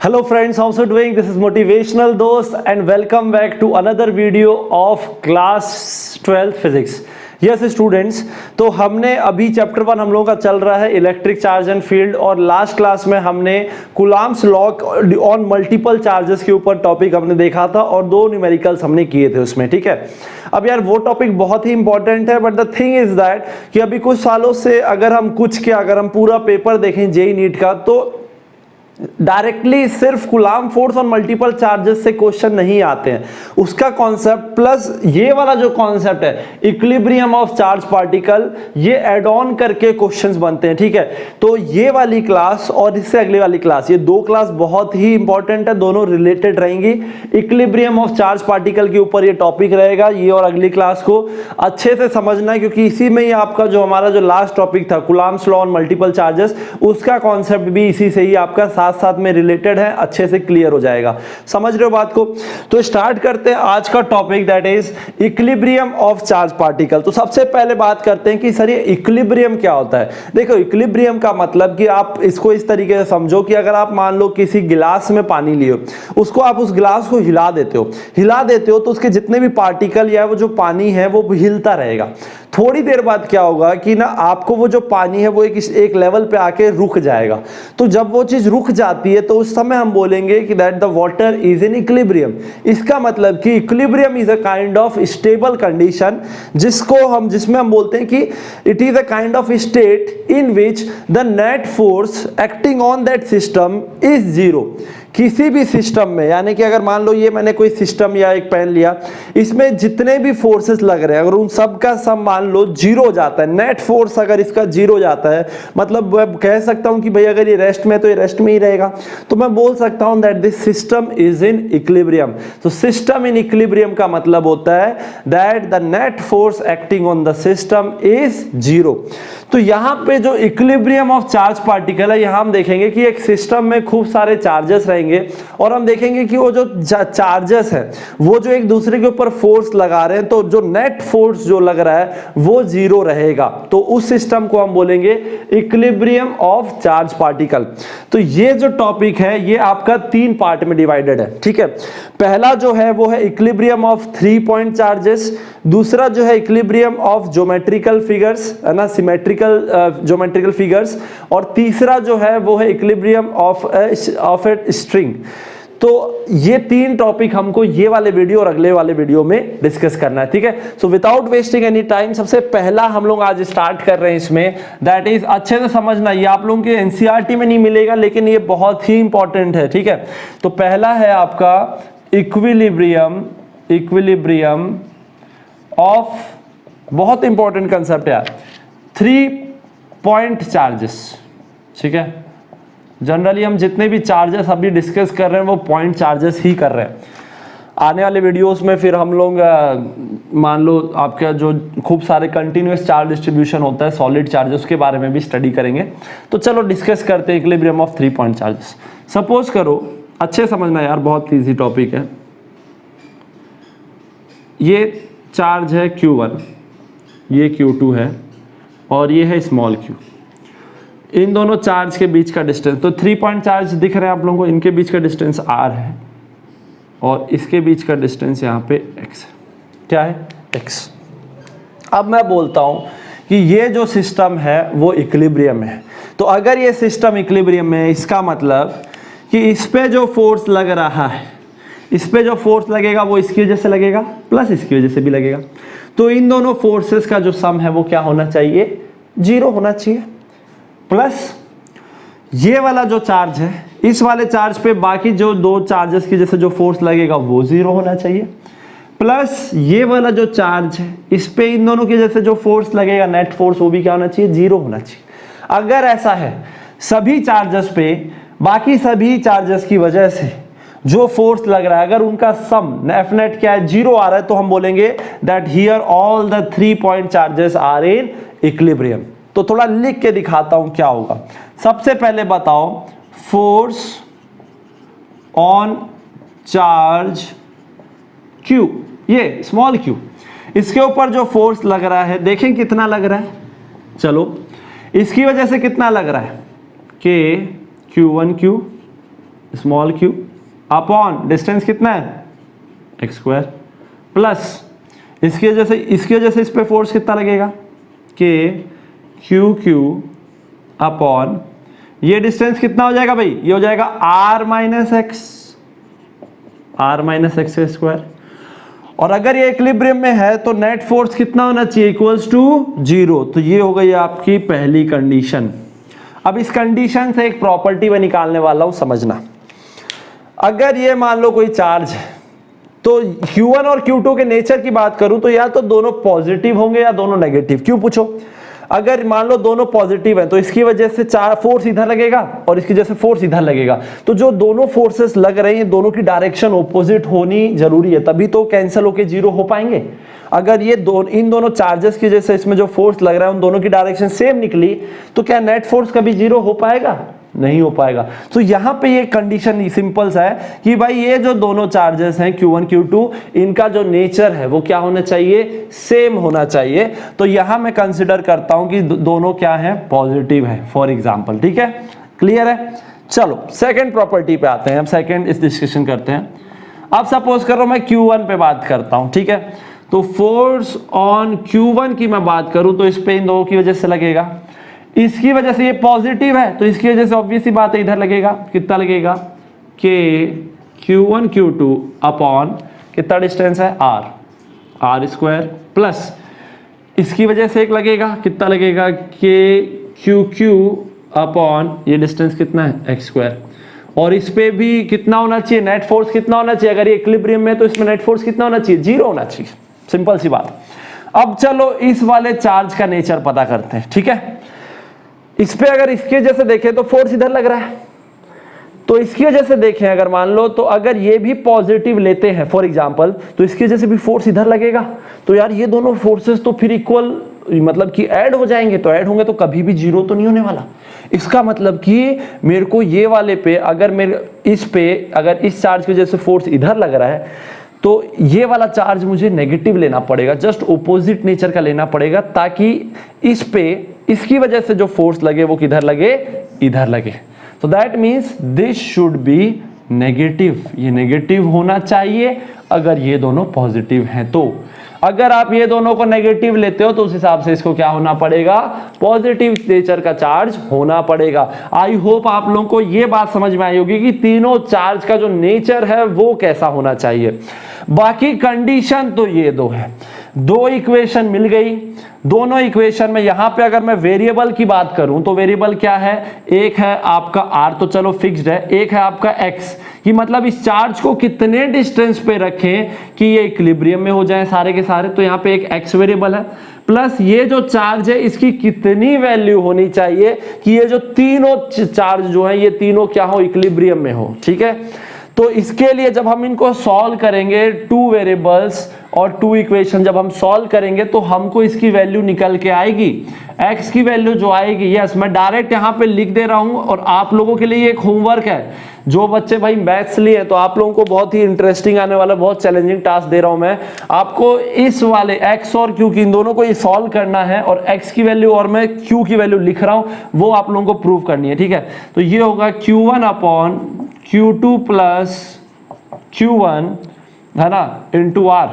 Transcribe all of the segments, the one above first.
Hello friends, how's you doing? This is motivational dost and welcome back to another video of class 12th physics. Yes students, तो हमने अभी chapter 1 हम लोगों का चल रहा है इलेक्ट्रिक चार्ज एंड फील्ड और लास्ट क्लास में हमने Coulomb's law on multiple charges के ऊपर टॉपिक हमने देखा था और 2 न्यूमेरिकल्स हमने किए थे उसमें, ठीक है। अब यार वो टॉपिक बहुत ही इंपॉर्टेंट है but the thing is that कि अभी कुछ सालों से अगर हम पूरा पेपर देखें जेईई नीट का तो डायरेक्टली सिर्फ कूलम्ब फोर्स और मल्टीपल चार्जेस से क्वेश्चन नहीं आते हैं। उसका कॉन्सेप्ट प्लस ये वाला जो कॉन्सेप्ट है इक्विलिब्रियम ऑफ चार्ज पार्टिकल, ये एड ऑन करके क्वेश्चंस बनते हैं, ठीक है। तो ये वाली क्लास और इससे अगली वाली क्लास, ये 2 क्लास बहुत ही इंपॉर्टेंट है, दोनों रिलेटेड रहेंगी। इक्विलिब्रियम ऑफ चार्ज पार्टिकल के ऊपर ये टॉपिक रहेगा, ये और अगली क्लास को अच्छे से समझना है क्योंकि इसी में ही आपका जो हमारा जो लास्ट टॉपिक था Coulomb's law on multiple charges, उसका कॉन्सेप्ट भी इसी से ही आपका साथ में रिलेटेड है, अच्छे से क्लियर हो जाएगा। समझ रहे हो बात को? तो स्टार्ट करते हैं आज का topic, that is equilibrium of charge particle. तो सबसे पहले बात करते हैं कि सर ये इक्विलिब्रियम क्या होता है। देखो इक्विलिब्रियम का मतलब कि आप इसको इस तरीके से समझो कि अगर आप मान लो किसी गिलास में पानी लिए, उसको आप उस गिलास को हिला देते हो तो उसके जितने भी पार्टिकल या वो जो पानी है वो हिलता रहेगा। थोड़ी देर बाद क्या होगा कि ना आपको वो जो पानी है वो एक लेवल पे आके रुक जाएगा। तो जब वो चीज रुक जाती है तो उस समय हम बोलेंगे कि that the water is in equilibrium. इसका मतलब कि equilibrium is a kind of stable condition जिसमें हम बोलते हैं कि it is a kind of state in which the net force acting on that system is zero. किसी भी सिस्टम में, यानी कि अगर मान लो ये मैंने कोई सिस्टम या एक पेन लिया, इसमें जितने भी फोर्सेस लग रहे हैं अगर उन सब का सम मान लो जीरो हो जाता है, नेट फोर्स अगर इसका जीरो हो जाता है, मतलब मैं कह सकता हूं कि भाई अगर ये रेस्ट में है तो ये रेस्ट में ही रहेगा, तो मैं बोल सकता हूं that this system is in equilibrium. तो सिस्टम इन इक्विलिब्रियम का मतलब होता है that the net force acting on the system is zero. तो यहां पे जो इक्विलिब्रियम ऑफ चार्ज पार्टिकल है, यहां हम देखेंगे कि एक सिस्टम में खूब सारे चार्जेस रहेंगे और हम देखेंगे कि वो जो चार्जेस हैं वो जो एक दूसरे के ऊपर फोर्स लगा रहे हैं, तो जो नेट फोर्स जो लग रहा है वो जीरो रहेगा। तो उस सिस्टम को हम बोलेंगे इक्विलिब्रियम ऑफ चार्ज पार्टिकल। तो ये जो टॉपिक है ये आपका 3 पार्ट में डिवाइडेड है, ठीक है। पहला जो है वो है इक्विलिब्रियम ऑफ 3 पॉइंट चार्जेस, दूसरा जो है इक्विलिब्रियम ऑफ ज्योमेट्रिकल फिगर्स, है ना, सिमेट्रिकल ज्योमेट्रिकल फिगर्स, और तीसरा जो है वो है इक्विलिब्रियम ऑफ ए स्ट्रिंग। तो ये 3 टॉपिक हमको ये वाले वीडियो और अगले वाले वीडियो में डिस्कस करना है, ठीक है। So without wasting any time सबसे पहला हम लोग आज स्टार्ट कर रहे हैं इसमें, दैट इज अच्छे से समझना, ये आप लोगों के एनसीईआरटी में नहीं मिलेगा लेकिन ये बहुत ही इंपॉर्टेंट है, ठीक है। तो पहला है आपका इक्विलिब्रियम ऑफ, बहुत इंपॉर्टेंट कंसेप्ट है, 3 पॉइंट चार्जेस, ठीक है। जनरली हम जितने भी चार्जेस अभी डिस्कस कर रहे हैं वो पॉइंट चार्जेस ही कर रहे हैं। आने वाले वीडियोस में फिर हम लोग मान लो आपका जो खूब सारे कंटिन्यूअस चार्ज डिस्ट्रीब्यूशन होता है सॉलिड चार्जेस के बारे में भी स्टडी करेंगे। तो चलो डिस्कस करते हैं equilibrium of 3 point charges. Suppose करो, अच्छे समझना यार, बहुत ईजी टॉपिक है। ये चार्ज है Q1, ये Q2 है और ये है स्मॉल q। इन दोनों चार्ज के बीच का डिस्टेंस, तो 3 पॉइंट चार्ज दिख रहे हैं आप लोगों को, इनके बीच का डिस्टेंस r है और इसके बीच का डिस्टेंस यहाँ पे x है। क्या है? x। अब मैं बोलता हूँ कि ये जो सिस्टम है वो इक्विलिब्रियम है। तो अगर ये सिस्टम इक्विलिब्रियम में है, इसका मतलब कि इस पे जो फोर्स लग रहा है, इस पे जो फोर्स लगेगा वो इसकी वजह से लगेगा प्लस इसकी वजह से भी लगेगा। तो इन दोनों फोर्सेस का जो सम है वो क्या होना चाहिए? जीरो होना चाहिए। प्लस ये वाला जो चार्ज है, इस वाले चार्ज पे बाकी जो 2 चार्जेस की जैसे जो फोर्स लगेगा वो जीरो होना चाहिए। प्लस ये वाला जो चार्ज है, इस पे इन दोनों की जैसे जो फोर्स लगेगा नेट फोर्स, वो भी क्या होना चाहिए? जीरो होना चाहिए। अगर ऐसा है सभी चार्जेस पे बाकी सभी चार्जेस की वजह से जो फोर्स लग रहा है अगर उनका सम एफ नेट क्या है? जीरो आ रहा है, तो हम बोलेंगे that here all the 3 point charges are in equilibrium. तो थोड़ा लिख के दिखाता हूं क्या होगा। सबसे पहले बताओ, फोर्स ऑन चार्ज Q, ये स्मॉल q, इसके ऊपर जो फोर्स लग रहा है देखें कितना लग रहा है। चलो इसकी वजह से कितना लग रहा है? K Q1Q small Q upon distance कितना है एक्स स्क्वायर प्लस इसकी वजह से इस पे फोर्स कितना लगेगा के क्यू क्यू अपॉन ये डिस्टेंस कितना हो जाएगा भाई, ये हो जाएगा आर माइनस एक्स स्क्वायर। और अगर ये इक्विलिब्रियम में है तो नेट फोर्स कितना होना चाहिए, इक्वल्स टू 0। तो ये हो गई आपकी पहली कंडीशन। अब इस कंडीशन से एक प्रॉपर्टी मैं निकालने वाला हूं, समझना। अगर ये मान लो कोई चार्ज है तो Q1 और Q2 के नेचर की बात करूं तो या तो दोनों पॉजिटिव होंगे या दोनों नेगेटिव। क्यों पूछो, अगर मान लो दोनों पॉजिटिव हैं तो इसकी वजह से फोर्स इधर लगेगा और इसकी वजह से फोर्स इधर लगेगा। तो जो दोनों फोर्सेस लग रहे हैं दोनों की डायरेक्शन ऑपोजिट होनी जरूरी है, तभी तो कैंसिल होके 0 हो पाएंगे। अगर ये इन दोनों चार्जेस की वजह से इसमें जो फोर्स लग रहा है उन दोनों की डायरेक्शन सेम निकली तो क्या नेट फोर्स कभी 0 हो पाएगा, नहीं हो पाएगा। तो यहां पे ये कंडीशन सिंपल सा है कि भाई ये जो दोनों चार्जेस हैं Q1 Q2 इनका जो नेचर है वो क्या होना चाहिए, सेम होना चाहिए। तो यहां मैं कंसिडर करता हूं कि दोनों क्या है, पॉजिटिव है फॉर एग्जांपल। ठीक है, क्लियर है। चलो सेकंड प्रॉपर्टी पे आते हैं, अब सेकंड इस डिस्कशन करते हैं। अब सपोज करो मैं Q1 पे बात करता हूं, ठीक है। तो फोर्स ऑन Q1 की मैं बात करूं तो इस पे इन दोनों की वजह से लगेगा, इसकी वजह से ये पॉजिटिव है तो इसकी वजह से ऑब्वियस सी बात है इधर लगेगा, कितना लगेगा के Q1 Q2 अपॉन कितना डिस्टेंस है आर स्क्वायर प्लस इसकी वजह से एक लगेगा, कितना लगेगा के QQ अपॉन ये डिस्टेंस कितना है एक्स स्क्वायर। और इस पे भी कितना होना चाहिए, नेट फोर्स कितना होना चाहिए, अगर ये इक्विलिब्रियम में तो इसमें नेट फोर्स कितना होना चाहिए, 0 होना चाहिए, सिंपल सी बात। अब चलो इस वाले चार्ज का नेचर पता करते हैं, ठीक है। इस पे अगर इसकी वजह से देखें तो फोर्स इधर लग रहा है, तो इसकी वजह से देखें अगर मान लो तो अगर ये भी पॉजिटिव लेते हैं फॉर एग्जांपल तो इसकी वजह से भी फोर्स इधर लगेगा। तो यार ये दोनों फोर्सेस तो फिर इक्वल मतलब कि ऐड हो जाएंगे, तो ऐड होंगे तो कभी भी 0 तो नहीं होने वाला। इसका मतलब कि मेरे को ये वाले पे अगर अगर इस चार्ज की वजह से फोर्स इधर लग रहा है तो ये वाला चार्ज मुझे नेगेटिव लेना पड़ेगा, जस्ट ऑपोजिट नेचर का लेना पड़ेगा, ताकि इस पे इसकी वजह से जो फोर्स लगे वो किधर लगे, इधर लगे। तो that means this should be negative, ये नेगेटिव होना चाहिए अगर ये दोनों पॉजिटिव हैं। तो अगर आप ये दोनों को नेगेटिव लेते हो तो उस हिसाब से इसको क्या होना पड़ेगा, पॉजिटिव नेचर का चार्ज होना पड़ेगा। आई होप आप लोगों को ये बात समझ में आई होगी कि तीनों चार्ज का जो नेचर है वो कैसा होना चाहिए। बाकी कंडीशन तो ये दो है, दो इक्वेशन मिल गई। दोनों इक्वेशन में यहां पे अगर मैं वेरिएबल की बात करूं तो वेरिएबल क्या है, एक है आपका r तो चलो फिक्स्ड है, एक है आपका x, कि मतलब इस चार्ज को कितने डिस्टेंस पे रखें कि ये इक्विलिब्रियम में हो जाए सारे के सारे। तो यहाँ पे एक x वेरिएबल है, प्लस ये जो चार्ज है इसकी कितनी वैल्यू होनी चाहिए कि ये जो तीनों चार्ज जो है ये तीनों क्या हो, इक्विलिब्रियम में हो। ठीक है, तो इसके लिए जब हम इनको सॉल्व करेंगे, 2 वेरिएबल्स और 2 इक्वेशन जब हम सॉल्व करेंगे तो हमको इसकी वैल्यू निकल के आएगी। x की वैल्यू जो आएगी, यस मैं डायरेक्ट यहाँ पे लिख दे रहा हूँ और आप लोगों के लिए एक होमवर्क है। जो बच्चे भाई मैथ्स लिए तो आप लोगों को बहुत ही इंटरेस्टिंग आने वाला, बहुत चैलेंजिंग टास्क दे रहा हूँ मैं आपको। इस वाले x और q की इन दोनों को ये सॉल्व करना है और x की वैल्यू और मैं q की वैल्यू लिख रहा हूँ वो आप लोगों को प्रूव करनी है। ठीक है, तो ये होगा Q1 upon Q2 plus Q1 है ना इंटू r,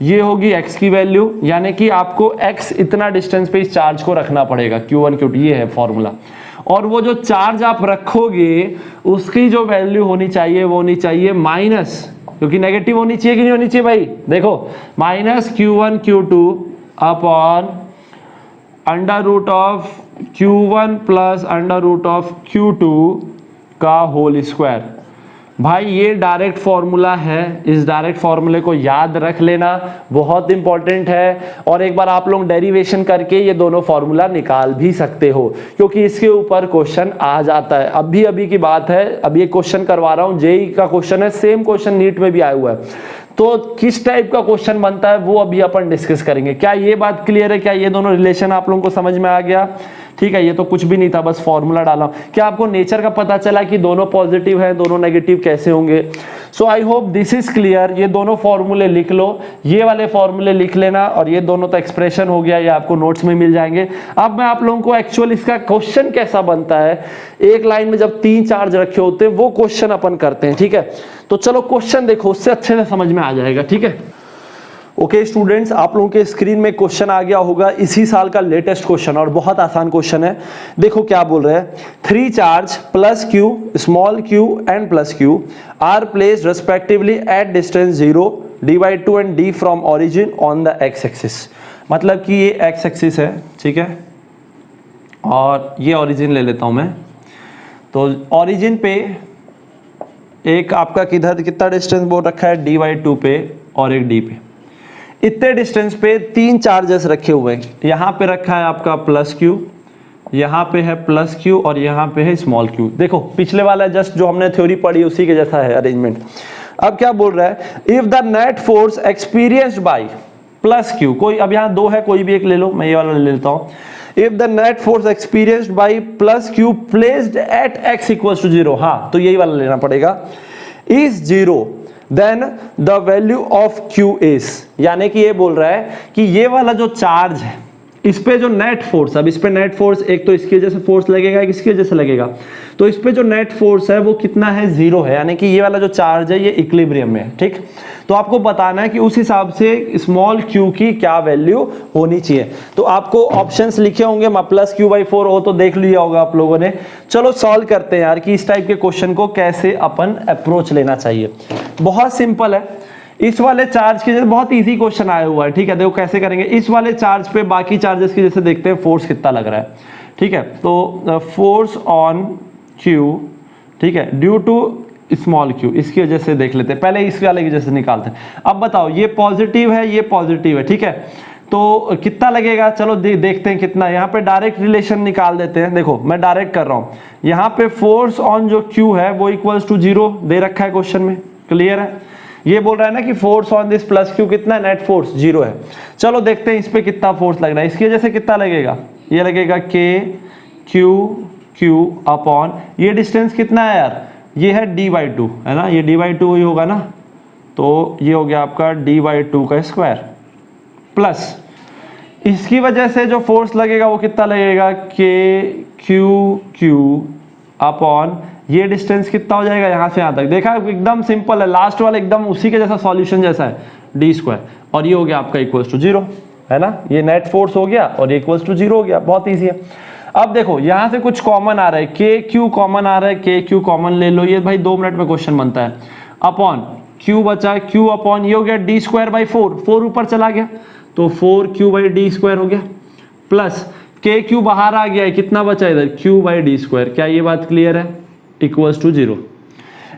ये होगी x की वैल्यू, यानी कि आपको x इतना डिस्टेंस पे इस चार्ज को रखना पड़ेगा Q1 Q2, ये है फॉर्मूला। और वो जो चार्ज आप रखोगे उसकी जो वैल्यू होनी चाहिए वो होनी चाहिए माइनस, क्योंकि नेगेटिव होनी चाहिए कि नहीं होनी चाहिए भाई, देखो minus Q1 Q2 upon under root of Q1 plus under root of Q2 का होल स्क्वायर। भाई ये डायरेक्ट फॉर्मूला है, इस डायरेक्ट फॉर्मूले को याद रख लेना, बहुत इंपॉर्टेंट है। और एक बार आप लोग डेरिवेशन करके ये दोनों फॉर्मूला निकाल भी सकते हो, क्योंकि इसके ऊपर क्वेश्चन आ जाता है। अभी की बात है, अभी एक क्वेश्चन करवा रहा हूँ, जेई का क्वेश्चन है, सेम क्वेश्चन नीट में भी आया हुआ है। तो किस टाइप का क्वेश्चन बनता है वो अभी अपन डिस्कस करेंगे। क्या ये बात क्लियर है, क्या ये दोनों रिलेशन आप लोगों को समझ में आ गया? ठीक है, ये तो कुछ भी नहीं था, बस फॉर्मूला डाला। क्या आपको नेचर का पता चला कि दोनों पॉजिटिव है, दोनों नेगेटिव कैसे होंगे? So I hope this is clear. ये दोनों फॉर्मूले लिख लो, ये वाले फॉर्मूले लिख लेना, और ये दोनों तो एक्सप्रेशन हो गया, ये आपको नोट्स में मिल जाएंगे। अब मैं आप लोगों को एक्चुअल इसका क्वेश्चन कैसा बनता है, एक लाइन में जब 3 चार्ज रखे होते हैं वो क्वेश्चन अपन करते हैं, ठीक है। तो चलो क्वेश्चन देखो, उससे अच्छे से समझ में आ जाएगा, ठीक है। ओके स्टूडेंट्स, आप लोगों के स्क्रीन में क्वेश्चन आ गया होगा, इसी साल का लेटेस्ट क्वेश्चन, और बहुत आसान क्वेश्चन है। देखो क्या बोल रहे हैं, 3 charge plus Q, small Q and plus Q R placed respectively at distance 0, d/2 and d from origin on the x axis. मतलब कि ये x एक्सिस है, ठीक है, और ये ओरिजिन ले लेता हूं मैं। तो ओरिजिन पे एक आपका कितना डिस्टेंस बोल रखा है, d/2 पे और एक d पे। इतने डिस्टेंस पे 3 चार्जेस रखे हुए हैं। यहाँ पे रखा है आपका प्लस क्यू, यहाँ पे है प्लस क्यू, और यहाँ पे है स्मॉल क्यू। देखो पिछले वाला जस्ट जो हमने थ्योरी पढ़ी उसी के जैसा है अरेंजमेंट। अब क्या बोल रहा है, if the net force experienced by plus Q, कोई अब यहाँ 2 है, कोई भी एक ले लो, मैं ये वाला ले लेता हूँ। If the net force experienced by plus Q placed at x equals to 0, हाँ तो यही वाला लेना पड़ेगा, is 0, then the value of Q is. यानी कि ये बोल रहा है कि ये वाला जो चार्ज है, इस पे जो नेट फोर्स, अब इस पे नेट फोर्स एक तो इसकी वजह से फोर्स लगेगा, एक इसकी वजह से लगेगा, तो इस पे जो नेट फोर्स है वो कितना है, 0 है। यानी कि ये वाला जो चार्ज है ये इक्विलिब्रियम में है, ठीक। तो आपको बताना है कि उस हिसाब से स्मॉल क्यू की क्या वैल्यू होनी चाहिए। तो आपको ऑप्शंस लिखे होंगे, प्लस q/4 हो तो देख लिया होगा आप लोगों ने। चलो सॉल्व करते हैं यार कि इस टाइप के क्वेश्चन को कैसे अपन अप्रोच लेना चाहिए। बहुत सिंपल है, इस वाले चार्ज के जैसे बहुत इजी क्वेश्चन आया हुआ है, ठीक है। देखो कैसे करेंगे, इस वाले चार्ज पे बाकी चार्जेस की जैसे देखते हैं फोर्स कितना लग रहा है, ठीक है। तो फोर्स ऑन क्यू, ठीक है, ड्यू टू स्मॉल क्यू, इसकी वजह से देख लेते हैं, पहले इस वाले की वजह से निकालते हैं। अब बताओ, ये पॉजिटिव है, ये पॉजिटिव है, ठीक है, तो कितना लगेगा, चलो देखते हैं कितना। यहाँ पे डायरेक्ट रिलेशन निकाल देते हैं। देखो मैं डायरेक्ट कर रहा हूँ, यहाँ पे फोर्स ऑन जो क्यू है वो इक्वल्स टू 0 दे रखा है क्वेश्चन में, क्लियर है। ये बोल रहा है ना कि force on this plus Q कितना है, नेट फोर्स 0 है। चलो देखते हैं इस पे कितना फोर्स लग रहा है, इसकी वजह से कितना लगेगा, ये लगेगा क्यू अपॉन, ये डिस्टेंस कितना है यार, ये है d/2 है ना, ये d/2 ही होगा ना, तो ये हो गया आपका d/2 का स्क्वायर, प्लस इसकी वजह से जो फोर्स लगेगा वो कितना लगेगा, क्यू अपॉन, ये डिस्टेंस कितना हो जाएगा यहाँ से यहाँ तक। देखा एकदम सिंपल है, लास्ट वाला एकदम उसी के जैसा सॉल्यूशन जैसा है, d², और ये हो गया आपका इक्वल्स टू 0 है ना, ये नेट फोर्स हो गया और ये इक्वल्स टू 0 हो गया, बहुत ईजी है। अब देखो यहाँ से कुछ कॉमन आ रहा है, KQ कॉमन आ रहा है, KQ कॉमन ले लो, ये भाई 2 मिनट में क्वेश्चन बनता है। अपॉन Q बचा, Q अपॉन ये हो गया d²/4, 4 ऊपर चला गया तो 4Q/d² हो गया, प्लस KQ बाहर आ गया है, कितना बचा इधर, Q/d²। क्या ये बात क्लियर है, इक्वल्स टू 0।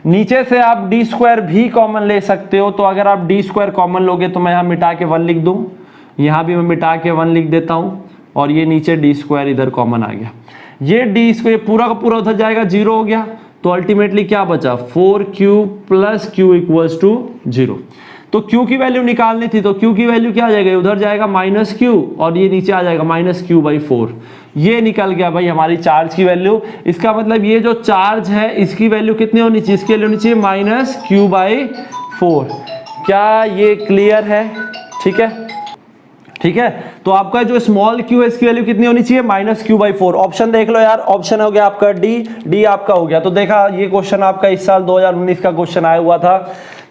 नीचे से आप d² भी कॉमन ले सकते हो, तो अगर आप d² कॉमन लोगे तो मैं यहाँ मिटा के 1 लिख दूं, यहाँ भी मैं मिटा के 1 लिख देता हूँ, और ये नीचे d² इधर कॉमन आ गया, ये d² पूरा का पूरा उधर जाएगा, 0 हो गया। तो अल्टीमेटली क्या बचा, 4Q + Q इक्वल्स टू 0। तो Q की वैल्यू निकालनी थी, तो Q की वैल्यू क्या आ जाएगा, उधर जाएगा -Q, और ये नीचे आ जाएगा -Q/4। ये निकल गया भाई हमारी चार्ज की वैल्यू। इसका मतलब ये जो चार्ज है इसकी वैल्यू कितनी होनी चाहिए, इसकी वैल्यू होनी चाहिए -Q/4। क्या ये क्लियर है, ठीक है, ठीक है। तो आपका जो स्मॉल q है इसकी वैल्यू कितनी होनी चाहिए, -Q/4। ऑप्शन देख लो यार, ऑप्शन हो गया आपका डी आपका हो गया। तो देखा ये क्वेश्चन आपका इस साल 2019 का क्वेश्चन आया हुआ था,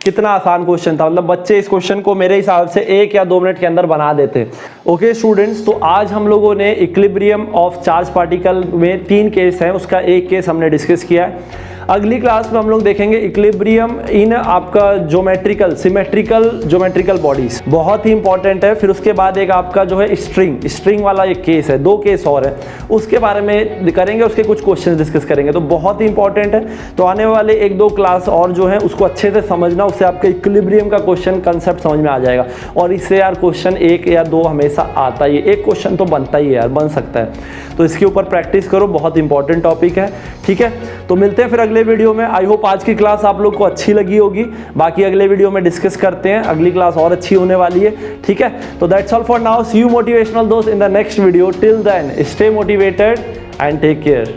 कितना आसान क्वेश्चन था, मतलब बच्चे इस क्वेश्चन को मेरे हिसाब से 1 या 2 मिनट के अंदर बना देते। ओके स्टूडेंट्स, तो आज हम लोगों ने इक्विलिब्रियम ऑफ चार्ज पार्टिकल में 3 केस हैं, उसका एक केस हमने डिस्कस किया है। अगली क्लास में हम लोग देखेंगे इक्विलिब्रियम इन आपका सिमेट्रिकल ज्योमेट्रिकल बॉडीज, बहुत ही इंपॉर्टेंट है। फिर उसके बाद एक आपका जो है स्ट्रिंग वाला एक केस है, 2 केस और है, उसके बारे में करेंगे, उसके कुछ क्वेश्चन डिस्कस करेंगे, तो बहुत ही इंपॉर्टेंट है। तो आने वाले 1-2 क्लास और जो है उसको अच्छे से समझना, उससे आपका इक्विलिब्रियम का क्वेश्चन कंसेप्ट समझ में आ जाएगा। और इससे यार क्वेश्चन 1 या 2 हमेशा आता ही है, एक क्वेश्चन तो बनता ही है यार, बन सकता है। तो इसके ऊपर प्रैक्टिस करो, बहुत इंपॉर्टेंट टॉपिक है, ठीक है। तो मिलते हैं फिर अगले वीडियो में। आई होप आज की क्लास आप लोग को अच्छी लगी होगी, बाकी अगले वीडियो में डिस्कस करते हैं, अगली क्लास और अच्छी होने वाली है, ठीक है। तो that's all for now, see you motivational दोस्त in the next video. Till then stay motivated and take care.